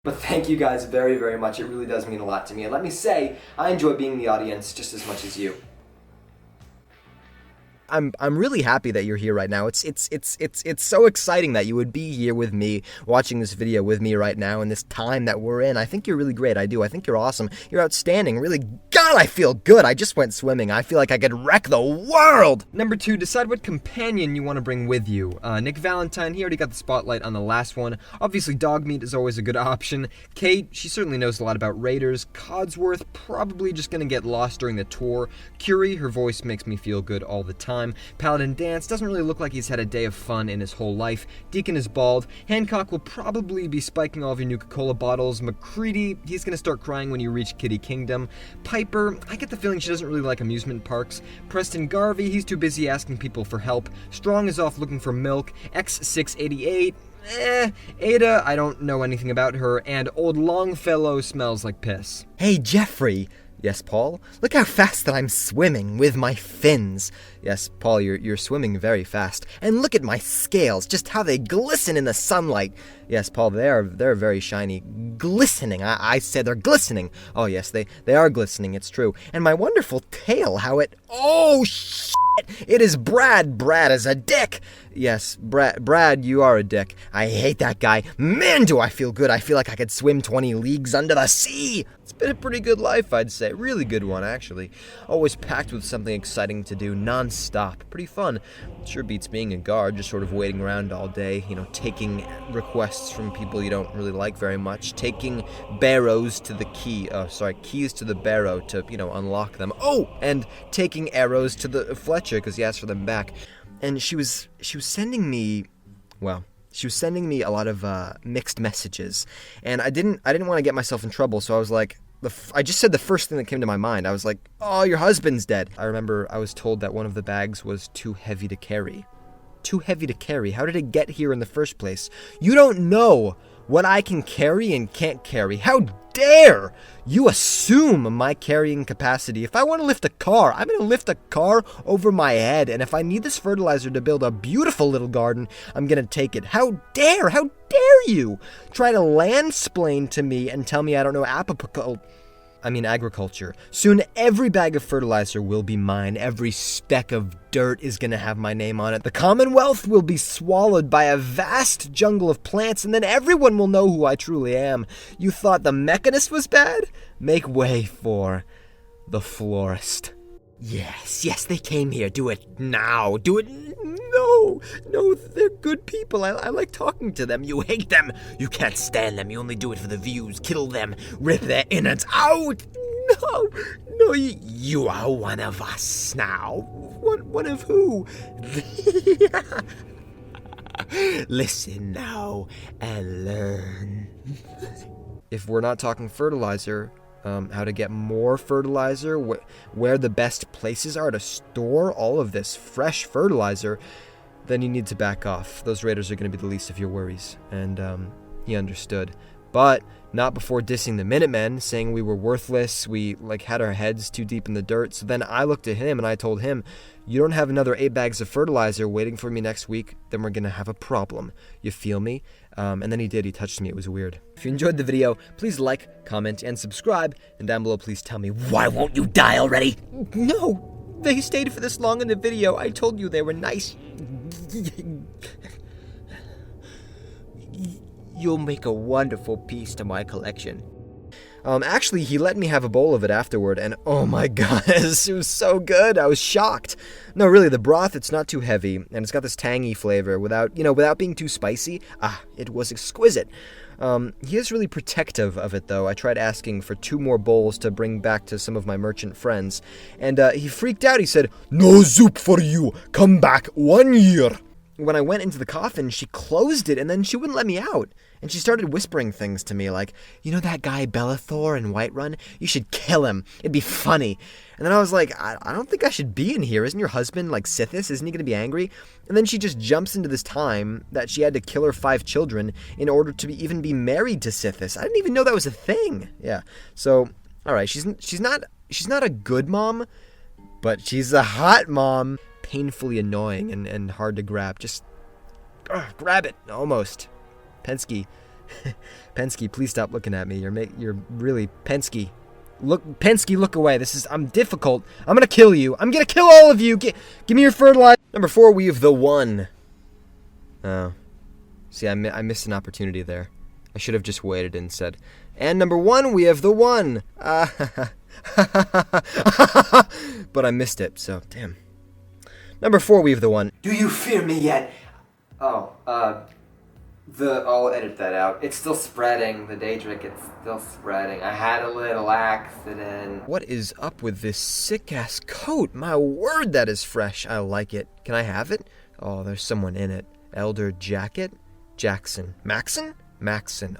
But thank you guys very, very much. It really does mean a lot to me. And let me say, I enjoy being the audience just as much as you. I'm really happy that you're here right now. It's so exciting that you would be here with me, watching this video with me right now in this time that we're in. I think you're really great. I do. I think you're awesome. You're outstanding. Really, God, I feel good. I just went swimming. I feel like I could wreck the world. Number 2, decide what companion you want to bring with you. Nick Valentine, he already got the spotlight on the last one. Obviously, Dogmeat is always a good option. Kate, she certainly knows a lot about raiders. Codsworth, probably just gonna get lost during the tour. Curie, her voice makes me feel good all the time. Paladin Dance doesn't really look like he's had a day of fun in his whole life. Deacon is bald. Hancock will probably be spiking all of your Nuka-Cola bottles. McCready, he's gonna start crying when you reach Kitty Kingdom. Piper, I get the feeling she doesn't really like amusement parks. Preston Garvey, he's too busy asking people for help. Strong is off looking for milk. X688, Ada, I don't know anything about her. And Old Longfellow smells like piss. Hey, Jeffrey. Yes, Paul? Look how fast that I'm swimming with my fins. Yes, Paul, you're swimming very fast. And look at my scales, just how they glisten in the sunlight. Yes, Paul, they're very shiny. Glistening, I said they're glistening. Oh, yes, they are glistening, it's true. And my wonderful tail, how it... Oh, shit! It is Brad. Brad is a dick. Yes, Brad, you are a dick. I hate that guy. Man, do I feel good. I feel like I could swim 20 leagues under the sea. It's been a pretty good life, I'd say. Really good one, actually. Always packed with something exciting to do, non-stop. Pretty fun. Sure beats being a guard, just sort of waiting around all day, taking requests from people you don't really like very much, taking keys to the barrow to, unlock them. Oh, and taking arrows to the Fletcher, because he asked for them back. And she was sending me, a lot of mixed messages, and I didn't want to get myself in trouble, so I was like, I just said the first thing that came to my mind. I was like, oh, your husband's dead. I remember I was told that one of the bags was too heavy to carry. Too heavy to carry? How did it get here in the first place? You don't know what I can carry and can't carry. How dare you assume my carrying capacity? If I want to lift a car, I'm going to lift a car over my head. And if I need this fertilizer to build a beautiful little garden, I'm going to take it. How dare you try to landsplain to me and tell me I don't know agriculture. Soon every bag of fertilizer will be mine. Every speck of dirt is gonna have my name on it. The Commonwealth will be swallowed by a vast jungle of plants, and then everyone will know who I truly am. You thought the Mechanist was bad? Make way for the Florist. Yes, they came here. Do it now. Do it. No, they're good people. I like talking to them. You hate them. You can't stand them. You only do it for the views. Kill them. Rip their innards out. No, you are one of us now. One of who? Listen now and learn. If we're not talking fertilizer, how to get more fertilizer, where the best places are to store all of this fresh fertilizer, then you need to back off. Those raiders are going to be the least of your worries. And he understood. But not before dissing the Minutemen, saying we were worthless, we had our heads too deep in the dirt. So then I looked at him and I told him, you don't have another 8 bags of fertilizer waiting for me next week, then we're going to have a problem. You feel me? And then he did. He touched me. It was weird. If you enjoyed the video, please like, comment, and subscribe. And down below, please tell me, why won't you die already? No, they stayed for this long in the video. I told you they were nice. You'll make a wonderful piece to my collection. Actually, he let me have a bowl of it afterward, and oh my god, it was so good. I was shocked. No, really, the broth, it's not too heavy, and it's got this tangy flavor without being too spicy. It was exquisite. He is really protective of it, though. I tried asking for 2 more bowls to bring back to some of my merchant friends, and he freaked out. He said, "No soup for you. Come back 1 year." When I went into the coffin, she closed it, and then she wouldn't let me out. And she started whispering things to me like, you know that guy Bellathor in Whiterun? You should kill him. It'd be funny. And then I was like, I don't think I should be in here. Isn't your husband like Sithis? Isn't he going to be angry? And then she just jumps into this time that she had to kill her 5 children in order to even be married to Sithis. I didn't even know that was a thing. Yeah. So, all right, she's not a good mom, but she's a hot mom. Painfully annoying and hard to grab. Just grab it, almost. Pensky, Pensky, please stop looking at me. You're really Pensky. Pensky, look away. I'm difficult. I'm gonna kill you. I'm gonna kill all of you. Give me your fertilizer. Number 4, we have the one. Oh. See, I missed an opportunity there. I should have just waited and said, and number 1, we have the one. But I missed it, so damn. Number 4, we have the one. Do you fear me yet? Oh, I'll edit that out. It's still spreading. The Daedric, it's still spreading. I had a little accident. What is up with this sick-ass coat? My word, that is fresh. I like it. Can I have it? Oh, there's someone in it. Elder Jacket? Jackson. Maxon.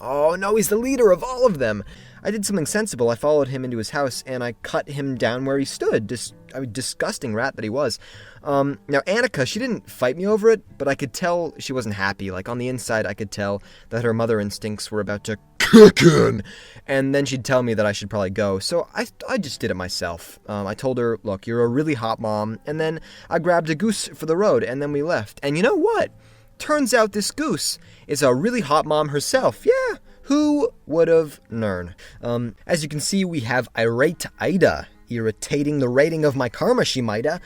Oh, no, he's the leader of all of them. I did something sensible. I followed him into his house, and I cut him down where he stood. Disgusting rat that he was. Now, Annika, she didn't fight me over it, but I could tell she wasn't happy. Like, on the inside, I could tell that her mother instincts were about to kick in. And then she'd tell me that I should probably go. So I just did it myself. I told her, look, you're a really hot mom. And then I grabbed a goose for the road, and then we left. And you know what? Turns out this goose is a really hot mom herself. Yeah, who would have known? As you can see, we have Irate Ida, irritating the rating of my karma, she mighta.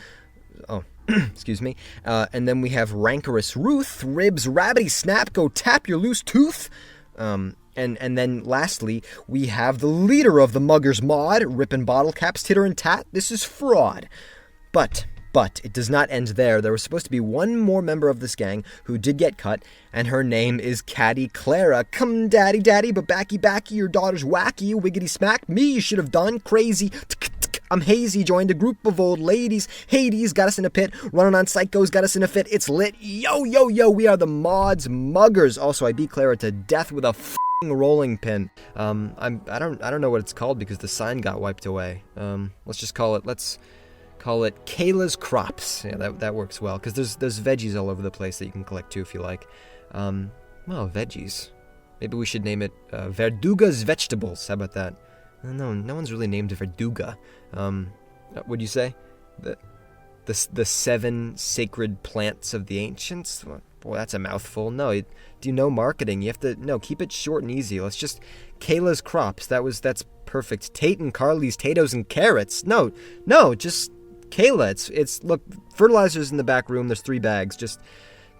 Oh, excuse me. And then we have Rancorous Ruth, Ribs Rabbity Snap, go tap your loose tooth. And then lastly, we have the leader of the Muggers Mod, Rippin' Bottle Caps, Titter and Tat. This is fraud. But it does not end there. There was supposed to be one more member of this gang who did get cut, and her name is Caddy Clara. Come, daddy, but backy, your daughter's wacky, wiggity smack. Me, you should have done crazy. I'm hazy, joined a group of old ladies. Hades got us in a pit. Running on psychos got us in a fit. It's lit. Yo, we are the Mods Muggers. Also, I beat Clara to death with a rolling pin. I don't know what it's called because the sign got wiped away. Let's call it Kayla's Crops. Yeah, that works well, because there's veggies all over the place that you can collect too if you like. Well, veggies. Maybe we should name it Verduga's Vegetables. How about that? No one's really named Verduga. What'd you say? The 7 sacred plants of the ancients? Well, boy, that's a mouthful. No, do you know marketing? You have to, keep it short and easy. Let's just, Kayla's Crops. That's perfect. Tate and Carly's Tatoes and Carrots. No, just Kayla. It's look, fertilizer's in the back room. There's 3 bags. Just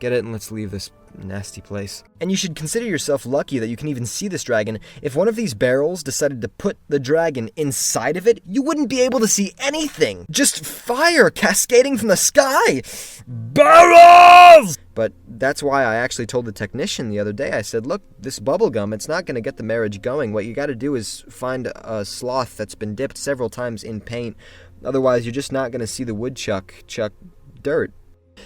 get it and let's leave this nasty place. And you should consider yourself lucky that you can even see this dragon. If one of these barrels decided to put the dragon inside of it, you wouldn't be able to see anything. Just fire cascading from the sky. Barrels! But that's why I actually told the technician the other day, I said, look, this bubblegum, it's not going to get the marriage going. What you got to do is find a sloth that's been dipped several times in paint. Otherwise, you're just not going to see the woodchuck chuck dirt.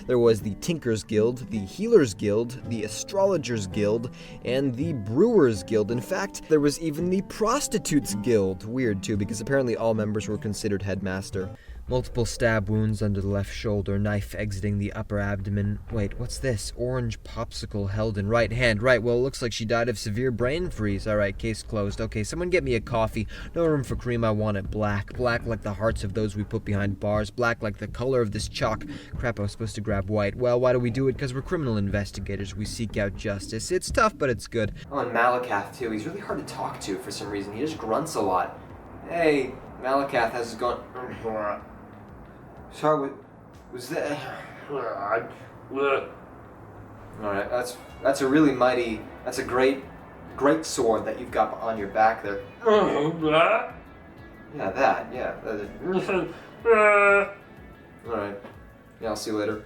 There was the Tinkers Guild, the Healers Guild, the Astrologers Guild, and the Brewers Guild. In fact, there was even the Prostitutes Guild. Weird, too, because apparently all members were considered headmaster. Multiple stab wounds under the left shoulder, knife exiting the upper abdomen. Wait, what's this? Orange popsicle held in right hand. Right, well, it looks like she died of severe brain freeze. Alright, case closed. Okay, someone get me a coffee. No room for cream, I want it black. Black like the hearts of those we put behind bars. Black like the color of this chalk. Crap, I was supposed to grab white. Well, why do we do it? Because we're criminal investigators. We seek out justice. It's tough, but it's good. Oh, and Malakath, too. He's really hard to talk to for some reason. He just grunts a lot. Hey, Malakath has gone... Sorry, was that... Alright, that's a really mighty... That's a great sword that you've got on your back there. Yeah, that, yeah. Alright. Yeah, I'll see you later.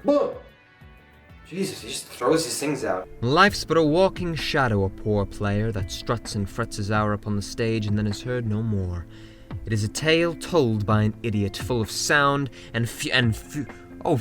Jesus, he just throws his things out. Life's but a walking shadow, a poor player that struts and frets his hour upon the stage and then is heard no more. It is a tale told by an idiot, full of sound oh,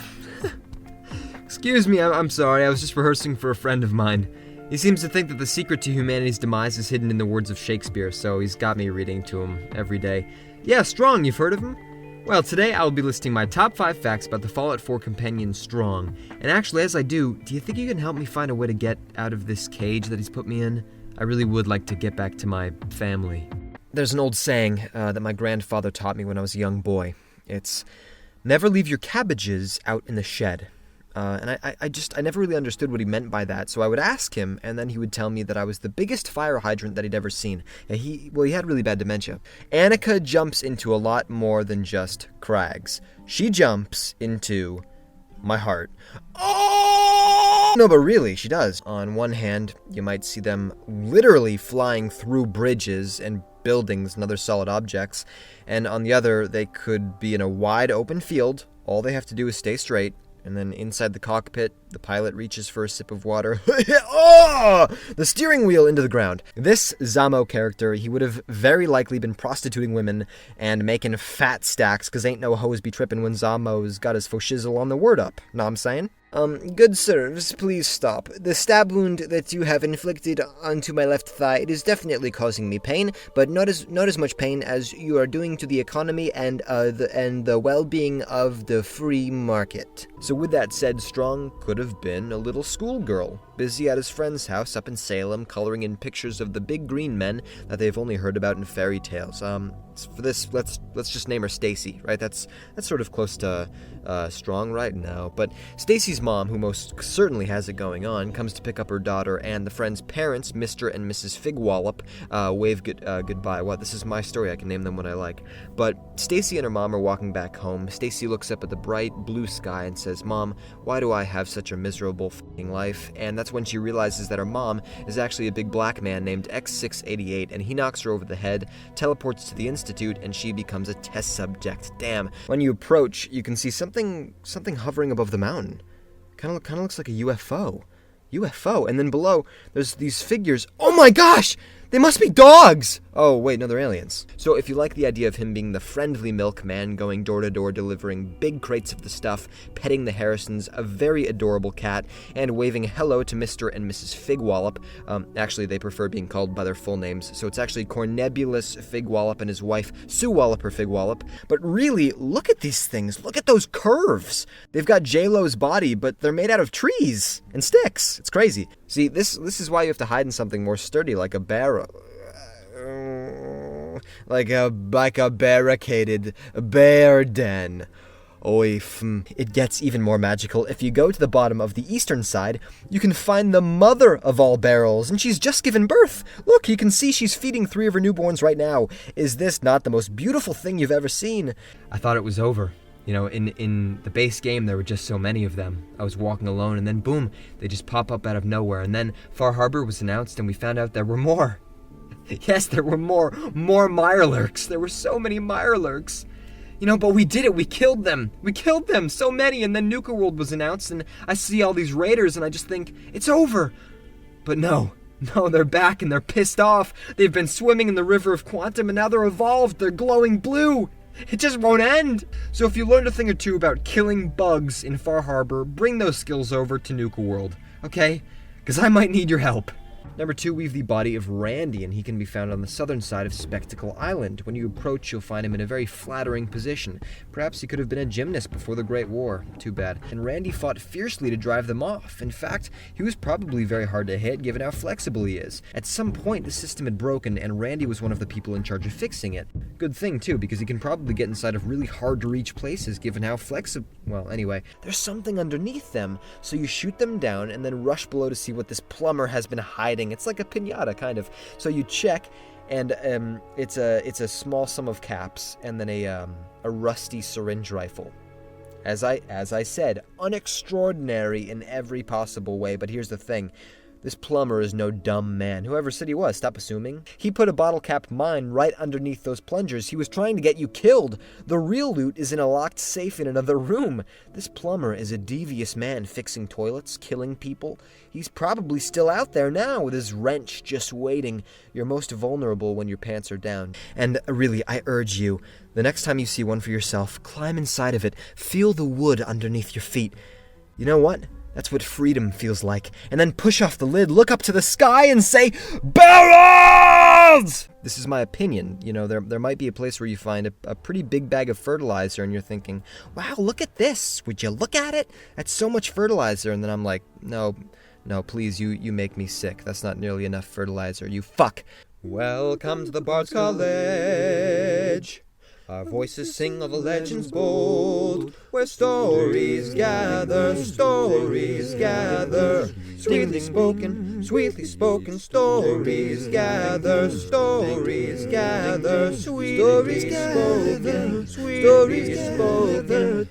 excuse me, I'm sorry, I was just rehearsing for a friend of mine. He seems to think that the secret to humanity's demise is hidden in the words of Shakespeare, so he's got me reading to him every day. Yeah, Strong, you've heard of him? Well, today I will be listing my top 5 facts about the Fallout 4 companion Strong. And actually, as I do you think you can help me find a way to get out of this cage that he's put me in? I really would like to get back to my family. There's an old saying that my grandfather taught me when I was a young boy. It's, never leave your cabbages out in the shed. And I never really understood what he meant by that, so I would ask him, and then he would tell me that I was the biggest fire hydrant that he'd ever seen. And he had really bad dementia. Annika jumps into a lot more than just crags. She jumps into my heart. Oh! No, but really, she does. On one hand, you might see them literally flying through bridges and buildings and other solid objects, and on the other, they could be in a wide open field. All they have to do is stay straight. And then inside the cockpit, the pilot reaches for a sip of water. Oh! The steering wheel into the ground. This Zamo character, he would have very likely been prostituting women and making fat stacks, because ain't no hoes be tripping when Zamo's got his faux shizzle on the word up. Know what I'm saying? Good sirs, please stop. The stab wound that you have inflicted onto my left thigh, it is definitely causing me pain, but not as much pain as you are doing to the economy and the well-being of the free market. So with that said, Strong could have been a little schoolgirl, busy at his friend's house up in Salem, coloring in pictures of the big green men that they've only heard about in fairy tales. For this, let's just name her Stacy, right? That's sort of close to Strong right now. But Stacy's mom, who most certainly has it going on, comes to pick up her daughter, and the friend's parents, Mr. and Mrs. Figwallop, wave goodbye. What? This is my story. I can name them what I like. But Stacy and her mom are walking back home. Stacy looks up at the bright blue sky and says, "Mom, why do I have such a miserable f***ing life?" And that's when she realizes that her mom is actually a big black man named X688, and he knocks her over the head, teleports to the Institute, and she becomes a test subject. Damn. When you approach, you can see something hovering above the mountain. Kind of looks like a UFO. And then below, there's these figures. Oh my gosh! They must be dogs! Oh, wait, no, they're aliens. So if you like the idea of him being the friendly milkman, going door to door, delivering big crates of the stuff, petting the Harrisons, a very adorable cat, and waving hello to Mr. and Mrs. Figwallop. Actually, they prefer being called by their full names, so it's actually Cornebulus Figwallop and his wife, Sue Walloper Figwallop. But really, look at these things. Look at those curves. They've got J-Lo's body, but they're made out of trees and sticks. It's crazy. See, this is why you have to hide in something more sturdy, like a barrel. Like a barricaded bear den. It gets even more magical. If you go to the bottom of the eastern side, you can find the mother of all barrels, and she's just given birth. Look, you can see she's feeding 3 of her newborns right now. Is this not the most beautiful thing you've ever seen? I thought it was over. You know, in the base game, there were just so many of them. I was walking alone, and then boom, they just pop up out of nowhere. And then Far Harbor was announced, and we found out there were more. Yes, there were more Mirelurks. There were so many Mirelurks. You know, but we did it. We killed them. So many. And then Nuka World was announced, and I see all these raiders, and I just think, it's over. But no, they're back, and they're pissed off. They've been swimming in the river of Quantum, and now they're evolved. They're glowing blue. It just won't end. So if you learned a thing or two about killing bugs in Far Harbor, bring those skills over to Nuka World, okay? Because I might need your help. Number 2, we have the body of Randy, and he can be found on the southern side of Spectacle Island. When you approach, you'll find him in a very flattering position. Perhaps he could have been a gymnast before the Great War. Too bad. And Randy fought fiercely to drive them off. In fact, he was probably very hard to hit, given how flexible he is. At some point, the system had broken, and Randy was one of the people in charge of fixing it. Good thing, too, because he can probably get inside of really hard-to-reach places, given how flexible... Well, anyway, there's something underneath them, so you shoot them down, and then rush below to see what this plumber has been hiding. It's like a piñata, kind of. So you check, and it's a small sum of caps, and then a rusty syringe rifle. As I said, unextraordinary in every possible way. But here's the thing. This plumber is no dumb man. Whoever said he was, stop assuming. He put a bottle cap mine right underneath those plungers. He was trying to get you killed. The real loot is in a locked safe in another room. This plumber is a devious man fixing toilets, killing people. He's probably still out there now with his wrench just waiting. You're most vulnerable when your pants are down. And really, I urge you, the next time you see one for yourself, climb inside of it. Feel the wood underneath your feet. You know what? That's what freedom feels like. And then push off the lid, look up to the sky, and say, barrels! This is my opinion. You know, there might be a place where you find a pretty big bag of fertilizer, and you're thinking, wow, look at this. Would you look at it? That's so much fertilizer. And then I'm like, no, please, you make me sick. That's not nearly enough fertilizer. You fuck. Welcome to the Bard's College. Our voices sing of the legends bold, where stories gather, sweetly spoken stories gather, sweetly spoken,